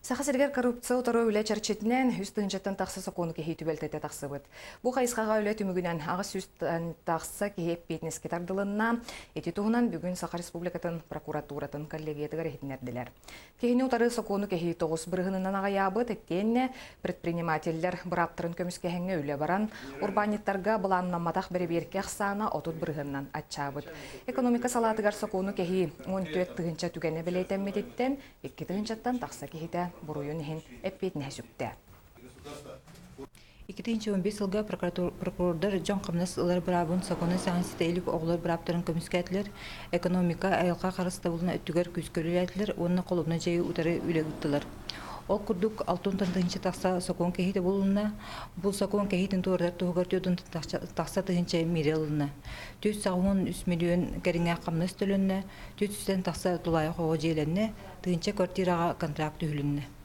Сахасыргер коррупция утору үле чарчетинен үстүнчеттен тақсы соқуны кехи түбелтете тақсыбыт. Бұ қайысқаға үле түмігінен ағыс үстін тақсы кехеп бетнеске тардылынна, еті туғынан бүгін Саха Республикатын прокуратуратын коллегиятыгар етінерділер. Кехіне утары соқуны кехи тоғыз бірғынынан ағаябыт, еттенне предпринимательлер бұраптырын көміскехенге үле баран, урбаниттарға бұланынан матақ бірі берке ақсана отут бірғынынан атчабыт. Экономика салатыгар соқуны кехи 14 тығынча түгені білейтен медеттен, 2 тығынчаттан тақсы кехите буруйун хин эппетне сүктә. 2015 жылга прокурордар Жон Камнас ылар брабын саконы саңситейлик оглар браптарын көмүскәтлер экономика айылга карышта булна өттүгөр күскөрүләтлер онны колубна жайы утары үлегиттилер. Ол курдук алтын тандынча такса сакон кехите булна, бул сакон кехитин туурдар тугар төдөн такса тынча мирелна. 4,3 миллион кериңе Камнас төлөннө, 400 такса тулай хого желенне, тынча квартирага контракт үлүннө.